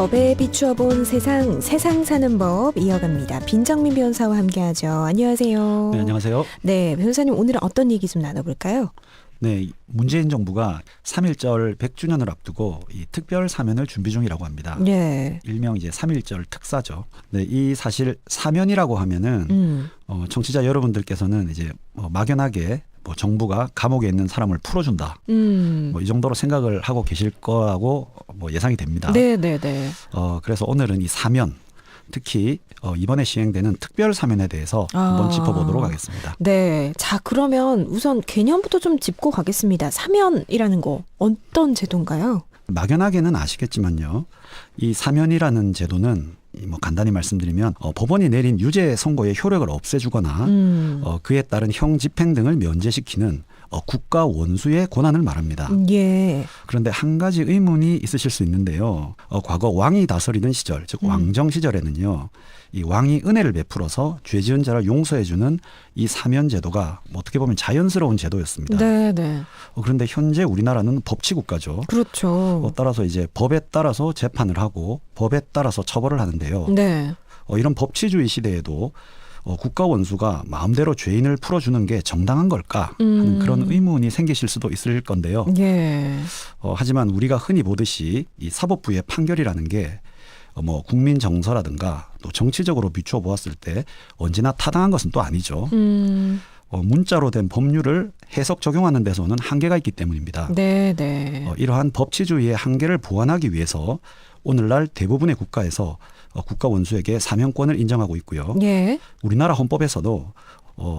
법에 비추어 본 세상 사는 법 이어갑니다. 빈정민 변호사와 함께하죠. 안녕하세요. 네, 안녕하세요. 네, 변호사님 오늘은 어떤 얘기 좀 나눠볼까요? 네, 문재인 정부가 3.1절 100주년을 앞두고 이 특별 사면을 준비 중이라고 합니다. 네. 일명 이제 3.1절 특사죠. 네, 이 사실 사면이라고 하면은 청취자 여러분들께서는 이제 막연하게 정부가 감옥에 있는 사람을 풀어준다. 이 정도로 생각을 하고 계실 거라고 예상이 됩니다. 네, 네, 네. 그래서 오늘은 이 사면, 특히 이번에 시행되는 특별 사면에 대해서 한번 짚어보도록 하겠습니다. 네, 자 그러면 우선 개념부터 좀 짚고 가겠습니다. 사면이라는 거 어떤 제도인가요? 막연하게는 아시겠지만요, 이 사면이라는 제도는 간단히 말씀드리면 법원이 내린 유죄 선고의 효력을 없애주거나 그에 따른 형 집행 등을 면제시키는 국가 원수의 권한을 말합니다. 예. 그런데 한 가지 의문이 있으실 수 있는데요. 과거 왕이 다스리는 시절, 즉 왕정 시절에는요, 이 왕이 은혜를 베풀어서 죄 지은 자를 용서해주는 이 사면 제도가 어떻게 보면 자연스러운 제도였습니다. 네, 네. 그런데 현재 우리나라는 법치국가죠. 그렇죠. 따라서 이제 법에 따라서 재판을 하고 법에 따라서 처벌을 하는데요. 네. 이런 법치주의 시대에도 국가 원수가 마음대로 죄인을 풀어주는 게 정당한 걸까 하는 그런 의문이 생기실 수도 있을 건데요. 예. 하지만 우리가 흔히 보듯이 이 사법부의 판결이라는 게 국민 정서라든가 또 정치적으로 비추어 보았을 때 언제나 타당한 것은 또 아니죠. 문자로 된 법률을 해석 적용하는 데서는 한계가 있기 때문입니다. 네, 네. 이러한 법치주의의 한계를 보완하기 위해서 오늘날 대부분의 국가에서 국가 원수에게 사면권을 인정하고 있고요. 예. 우리나라 헌법에서도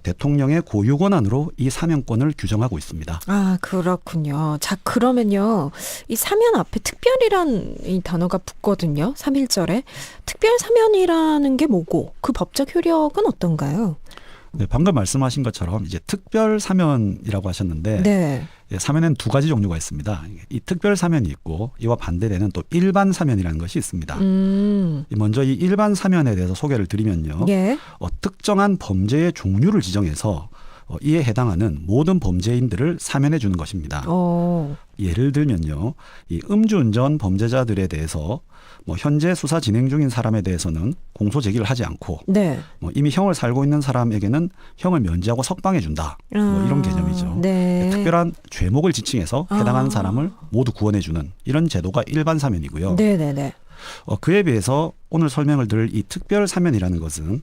대통령의 고유 권한으로 이 사면권을 규정하고 있습니다. 아, 그렇군요. 자, 그러면요. 이 사면 앞에 특별이란 이 단어가 붙거든요. 3.1절에. 특별 사면이라는 게 뭐고 그 법적 효력은 어떤가요? 네, 방금 말씀하신 것처럼 이제 특별 사면이라고 하셨는데 네. 사면에는 두 가지 종류가 있습니다. 이 특별 사면이 있고 이와 반대되는 또 일반 사면이라는 것이 있습니다. 먼저 이 일반 사면에 대해서 소개를 드리면요. 예. 특정한 범죄의 종류를 지정해서 이에 해당하는 모든 범죄인들을 사면해 주는 것입니다. 예를 들면요, 이 음주운전 범죄자들에 대해서 현재 수사 진행 중인 사람에 대해서는 공소 제기를 하지 않고, 네. 이미 형을 살고 있는 사람에게는 형을 면제하고 석방해 준다. 이런 개념이죠. 네. 특별한 죄목을 지칭해서 해당하는 사람을 모두 구원해 주는 이런 제도가 일반 사면이고요. 네네네. 그에 비해서 오늘 설명을 드릴 이 특별 사면이라는 것은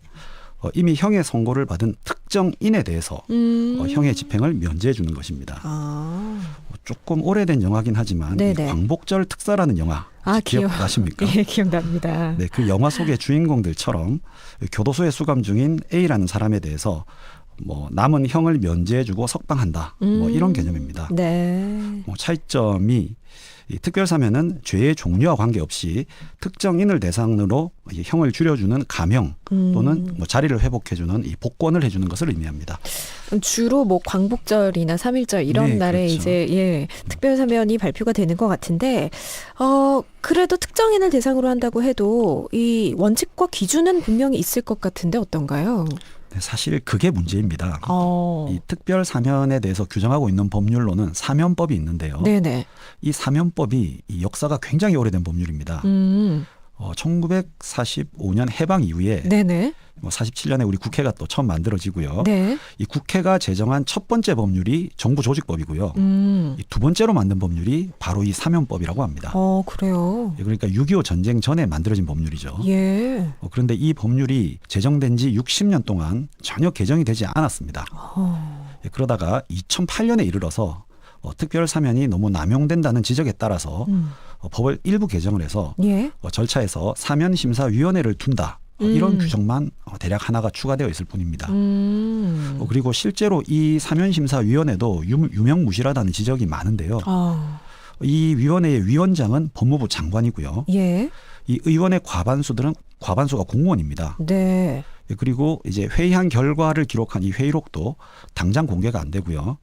이미 형의 선고를 받은 특정인에 대해서 형의 집행을 면제해 주는 것입니다. 조금 오래된 영화긴 하지만 이 광복절 특사라는 영화 기억나십니까? 예, 기억납니다. 네, 그 영화 속의 주인공들처럼 교도소에 수감 중인 A라는 사람에 대해서 남은 형을 면제해 주고 석방한다. 이런 개념입니다. 네. 차이점이 이 특별사면은 죄의 종류와 관계없이 특정인을 대상으로 형을 줄여주는 감형 또는 자리를 회복해주는 이 복권을 해주는 것을 의미합니다. 주로 광복절이나 3.1절 이런 네, 날에 그렇죠. 이제 특별사면이 발표가 되는 것 같은데 그래도 특정인을 대상으로 한다고 해도 이 원칙과 기준은 분명히 있을 것 같은데 어떤가요? 사실 그게 문제입니다. 어. 이 특별 사면에 대해서 규정하고 있는 법률로는 사면법이 있는데요. 네네. 이 사면법이 이 역사가 굉장히 오래된 법률입니다. 1945년 해방 이후에 네네. 47년에 우리 국회가 또 처음 만들어지고요. 네. 이 국회가 제정한 첫 번째 법률이 정부조직법이고요. 이 두 번째로 만든 법률이 바로 이 사면법이라고 합니다. 그래요. 그러니까 6.25 전쟁 전에 만들어진 법률이죠. 예. 그런데 이 법률이 제정된 지 60년 동안 전혀 개정이 되지 않았습니다. 그러다가 2008년에 이르러서 특별 사면이 너무 남용된다는 지적에 따라서 법을 일부 개정을 해서 예. 절차에서 사면심사위원회를 둔다. 이런 규정만 대략 하나가 추가되어 있을 뿐입니다. 그리고 실제로 이 사면심사위원회도 유명무실하다는 지적이 많은데요. 이 위원회의 위원장은 법무부 장관이고요. 예. 이 의원의 과반수가 공무원입니다. 네. 그리고 이제 회의한 결과를 기록한 이 회의록도 당장 공개가 안 되고요.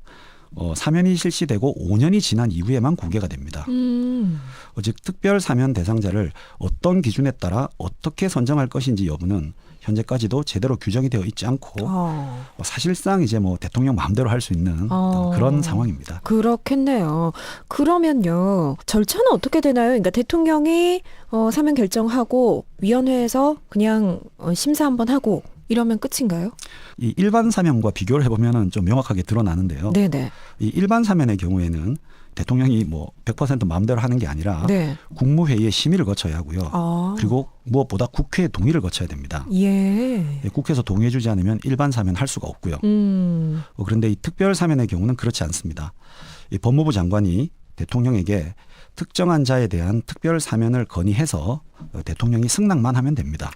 사면이 실시되고 5년이 지난 이후에만 공개가 됩니다. 즉 특별 사면 대상자를 어떤 기준에 따라 어떻게 선정할 것인지 여부는 현재까지도 제대로 규정이 되어 있지 않고 사실상 이제 뭐 대통령 마음대로 할 수 있는 그런 상황입니다. 그렇겠네요. 그러면요, 절차는 어떻게 되나요? 그러니까 대통령이 사면 결정하고 위원회에서 그냥 심사 한번 하고 이러면 끝인가요? 이 일반 사면과 비교를 해보면 좀 명확하게 드러나는데요. 네네. 이 일반 사면의 경우에는 대통령이 뭐 100% 마음대로 하는 게 아니라 네. 국무회의의 심의를 거쳐야 하고요. 그리고 무엇보다 국회의 동의를 거쳐야 됩니다. 예. 국회에서 동의해주지 않으면 일반 사면 할 수가 없고요. 그런데 이 특별 사면의 경우는 그렇지 않습니다. 이 법무부 장관이 대통령에게 특정한 자에 대한 특별 사면을 건의해서 대통령이 승낙만 하면 됩니다.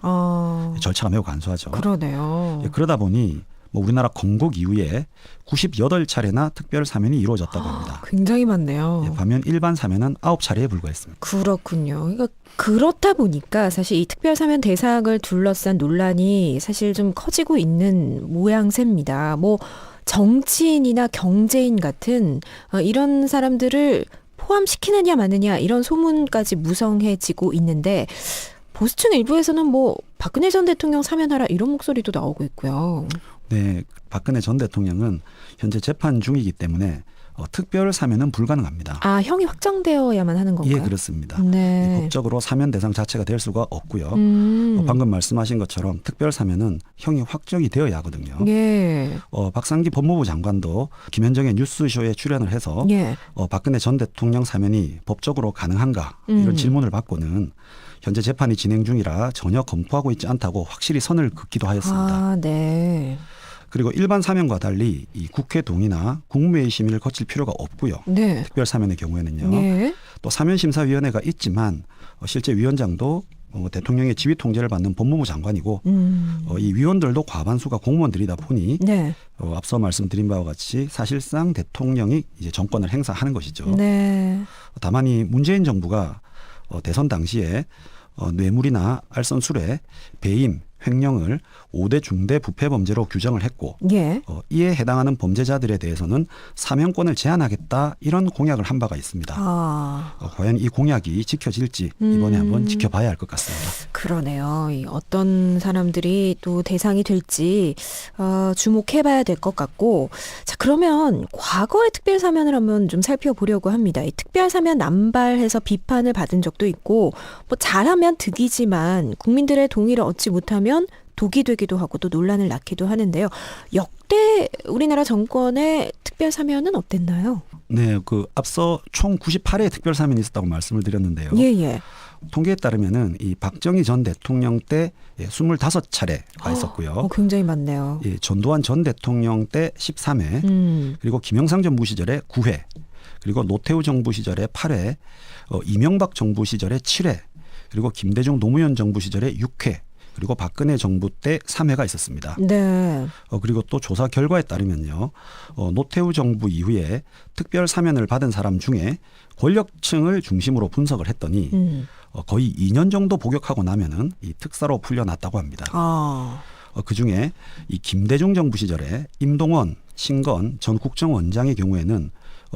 절차가 매우 간소하죠. 그러네요. 그러다 보니 뭐 우리나라 건국 이후에 98차례나 특별 사면이 이루어졌다고 합니다. 굉장히 많네요. 반면 일반 사면은 9차례에 불과했습니다. 그렇군요. 그러니까 그렇다 보니까 사실 이 특별 사면 대상을 둘러싼 논란이 사실 좀 커지고 있는 모양새입니다. 뭐 정치인이나 경제인 같은 이런 사람들을 포함시키느냐 마느냐 이런 소문까지 무성해지고 있는데 보수층 일부에서는 뭐 박근혜 전 대통령 사면하라 이런 목소리도 나오고 있고요. 네, 박근혜 전 대통령은 현재 재판 중이기 때문에 특별 사면은 불가능합니다. 형이 확정되어야만 하는 건가요? 예, 그렇습니다. 네. 법적으로 사면 대상 자체가 될 수가 없고요. 방금 말씀하신 것처럼 특별 사면은 형이 확정이 되어야 하거든요. 예. 박상기 법무부 장관도 김현정의 뉴스쇼에 출연을 해서 예. 박근혜 전 대통령 사면이 법적으로 가능한가 이런 질문을 받고는 현재 재판이 진행 중이라 전혀 검토하고 있지 않다고 확실히 선을 긋기도 하였습니다. 네. 그리고 일반 사면과 달리 이 국회 동의나 국무회의 심의를 거칠 필요가 없고요. 네. 특별 사면의 경우에는요. 네. 또 사면심사위원회가 있지만 실제 위원장도 대통령의 지휘 통제를 받는 법무부 장관이고 이 위원들도 과반수가 공무원들이다 보니 네. 앞서 말씀드린 바와 같이 사실상 대통령이 이제 정권을 행사하는 것이죠. 네. 다만 이 문재인 정부가 대선 당시에 뇌물이나 알선술에 배임, 횡령을 5대 중대 부패 범죄로 규정을 했고 예. 이에 해당하는 범죄자들에 대해서는 사면권을 제한하겠다 이런 공약을 한 바가 있습니다. 과연 이 공약이 지켜질지 이번에 한번 지켜봐야 할 것 같습니다. 그러네요. 어떤 사람들이 또 대상이 될지 주목해봐야 될 것 같고, 자 그러면 과거의 특별 사면을 한번 좀 살펴보려고 합니다. 이 특별 사면 남발해서 비판을 받은 적도 있고, 뭐 잘하면 득이지만 국민들의 동의를 얻지 못하면 독이 되기도 하고 또 논란을 낳기도 하는데요. 역대 우리나라 정권의 특별 사면은 어땠나요? 네, 앞서 총 98회의 특별 사면이 있었다고 말씀을 드렸는데요. 예. 통계에 따르면은 이 박정희 전 대통령 때 25차례가 있었고요. 굉장히 많네요. 예, 전두환 전 대통령 때 13회, 그리고 김영삼 정부 시절에 9회, 그리고 노태우 정부 시절에 8회, 이명박 정부 시절에 7회, 그리고 김대중 노무현 정부 시절에 6회, 그리고 박근혜 정부 때 3회가 있었습니다. 네. 그리고 또 조사 결과에 따르면요. 노태우 정부 이후에 특별 사면을 받은 사람 중에 권력층을 중심으로 분석을 했더니 거의 2년 정도 복역하고 나면은 이 특사로 풀려났다고 합니다. 그중에 이 김대중 정부 시절에 임동원, 신건 전 국정원장의 경우에는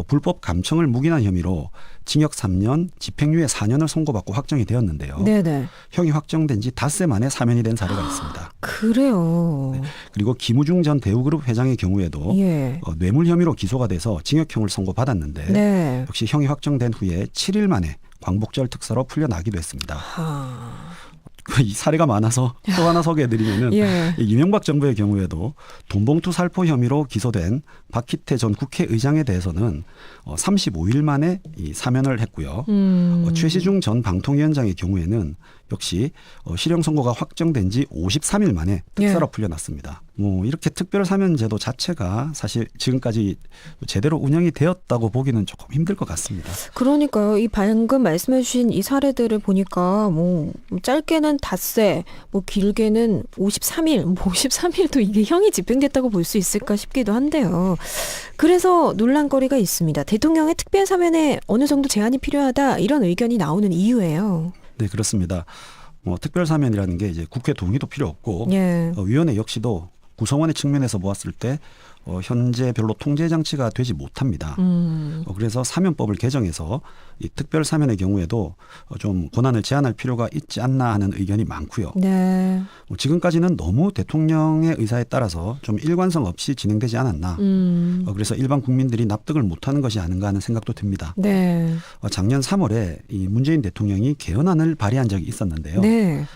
불법 감청을 묵인한 혐의로 징역 3년, 집행유예 4년을 선고받고 확정이 되었는데요. 네네. 형이 확정된 지 닷새 만에 사면이 된 사례가 있습니다. 그래요. 네. 그리고 김우중 전 대우그룹 회장의 경우에도 예. 뇌물 혐의로 기소가 돼서 징역형을 선고받았는데 네. 역시 형이 확정된 후에 7일 만에 광복절 특사로 풀려나기도 했습니다. 이 사례가 많아서 또 하나 소개해드리면은 예. 이명박 정부의 경우에도 돈봉투 살포 혐의로 기소된 박희태 전 국회의장에 대해서는 35일 만에 이 사면을 했고요. 최시중 전 방통위원장의 경우에는 역시 실형 선고가 확정된 지 53일 만에 특사로 풀려났습니다. 뭐 이렇게 특별 사면 제도 자체가 사실 지금까지 제대로 운영이 되었다고 보기는 조금 힘들 것 같습니다. 그러니까요. 이 방금 말씀해 주신 이 사례들을 보니까 뭐 짧게는 닷새, 뭐 길게는 53일, 뭐 53일도 이게 형이 집행됐다고 볼 수 있을까 싶기도 한데요. 그래서 논란거리가 있습니다. 대통령의 특별 사면에 어느 정도 제한이 필요하다 이런 의견이 나오는 이유예요. 네, 그렇습니다. 특별 사면이라는 게 이제 국회 동의도 필요 없고 예. 위원회 역시도 구성원의 측면에서 보았을 때 현재 별로 통제 장치가 되지 못합니다. 그래서 사면법을 개정해서 이 특별 사면의 경우에도 좀 권한을 제한할 필요가 있지 않나 하는 의견이 많고요. 네. 지금까지는 너무 대통령의 의사에 따라서 좀 일관성 없이 진행되지 않았나. 그래서 일반 국민들이 납득을 못하는 것이 아닌가 하는 생각도 듭니다. 네. 작년 3월에 이 문재인 대통령이 개헌안을 발의한 적이 있었는데요. 네.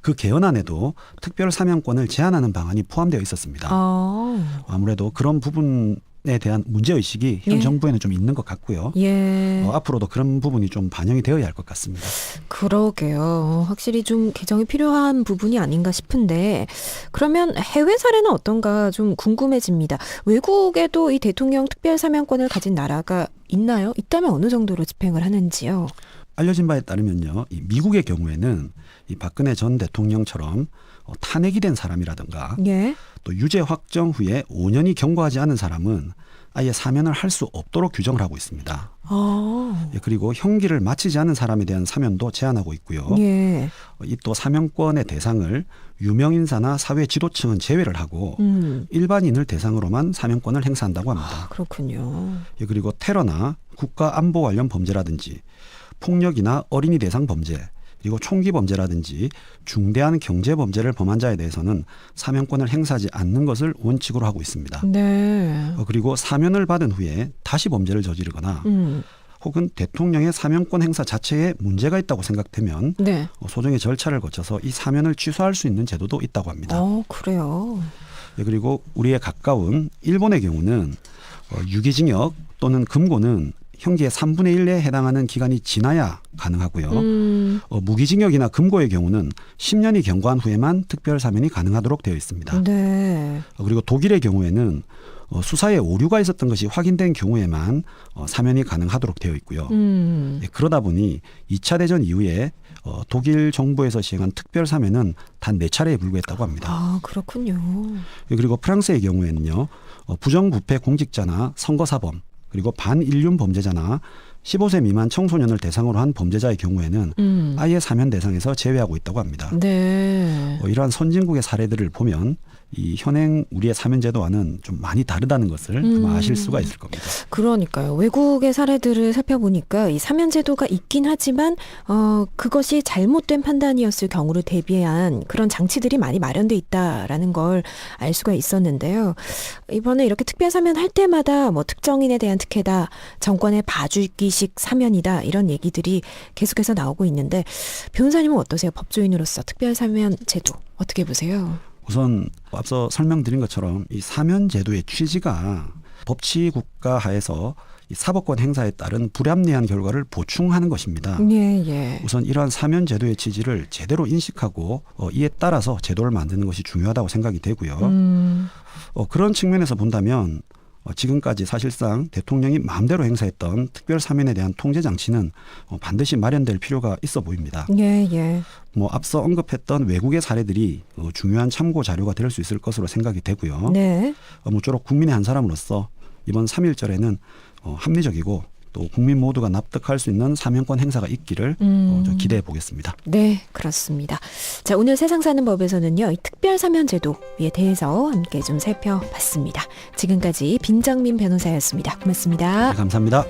그 개헌안에도 특별 사면권을 제한하는 방안이 포함되어 있었습니다. 아무래도 그런 부분에 대한 문제의식이 현 예. 정부에는 좀 있는 것 같고요. 예. 앞으로도 그런 부분이 좀 반영이 되어야 할 것 같습니다. 그러게요. 확실히 좀 개정이 필요한 부분이 아닌가 싶은데 그러면 해외 사례는 어떤가 좀 궁금해집니다. 외국에도 이 대통령 특별 사면권을 가진 나라가 있나요? 있다면 어느 정도로 집행을 하는지요? 알려진 바에 따르면요, 이 미국의 경우에는 이 박근혜 전 대통령처럼 탄핵이 된 사람이라든가 예. 또 유죄 확정 후에 5년이 경과하지 않은 사람은 아예 사면을 할 수 없도록 규정을 하고 있습니다. 그리고 형기를 마치지 않은 사람에 대한 사면도 제한하고 있고요. 예. 이 또 사면권의 대상을 유명인사나 사회 지도층은 제외를 하고 일반인을 대상으로만 사면권을 행사한다고 합니다. 그렇군요. 그리고 테러나 국가 안보 관련 범죄라든지 폭력이나 어린이 대상 범죄, 그리고 총기 범죄라든지 중대한 경제 범죄를 범한 자에 대해서는 사면권을 행사하지 않는 것을 원칙으로 하고 있습니다. 네. 그리고 사면을 받은 후에 다시 범죄를 저지르거나 혹은 대통령의 사면권 행사 자체에 문제가 있다고 생각되면 네. 소정의 절차를 거쳐서 이 사면을 취소할 수 있는 제도도 있다고 합니다. 그래요. 그리고 우리의 가까운 일본의 경우는 유기징역 또는 금고는 형기의 3분의 1에 해당하는 기간이 지나야 가능하고요. 무기징역이나 금고의 경우는 10년이 경과한 후에만 특별 사면이 가능하도록 되어 있습니다. 네. 그리고 독일의 경우에는 수사에 오류가 있었던 것이 확인된 경우에만 사면이 가능하도록 되어 있고요. 그러다 보니 2차 대전 이후에 독일 정부에서 시행한 특별 사면은 단 4차례에 불과했다고 합니다. 그렇군요. 그리고 프랑스의 경우에는요, 부정부패 공직자나 선거사범, 그리고 반인륜 범죄자나 15세 미만 청소년을 대상으로 한 범죄자의 경우에는 아예 사면 대상에서 제외하고 있다고 합니다. 네. 이러한 선진국의 사례들을 보면 이 현행 우리의 사면제도와는 좀 많이 다르다는 것을 아마 아실 수가 있을 겁니다. 그러니까요. 외국의 사례들을 살펴보니까 이 사면제도가 있긴 하지만 그것이 잘못된 판단이었을 경우를 대비한 그런 장치들이 많이 마련돼 있다라는 걸 알 수가 있었는데요. 이번에 이렇게 특별 사면할 때마다 뭐 특정인에 대한 특혜다, 정권의 봐주기식 사면이다 이런 얘기들이 계속해서 나오고 있는데 변호사님은 어떠세요? 법조인으로서 특별 사면 제도 어떻게 보세요? 우선 앞서 설명드린 것처럼 이 사면제도의 취지가 법치 국가 하에서 이 사법권 행사에 따른 불합리한 결과를 보충하는 것입니다. 예. 우선 이러한 사면제도의 취지를 제대로 인식하고 이에 따라서 제도를 만드는 것이 중요하다고 생각이 되고요. 그런 측면에서 본다면 지금까지 사실상 대통령이 마음대로 행사했던 특별 사면에 대한 통제 장치는 반드시 마련될 필요가 있어 보입니다. 예. 앞서 언급했던 외국의 사례들이 중요한 참고 자료가 될 수 있을 것으로 생각이 되고요. 네. 모쪼록 국민의 한 사람으로서 이번 3.1절에는 합리적이고 또 국민 모두가 납득할 수 있는 사면권 행사가 있기를 기대해 보겠습니다. 네, 그렇습니다. 자, 오늘 세상 사는 법에서는요, 이 특별 사면 제도에 대해서 함께 좀 살펴봤습니다. 지금까지 빈정민 변호사였습니다. 고맙습니다. 네, 감사합니다.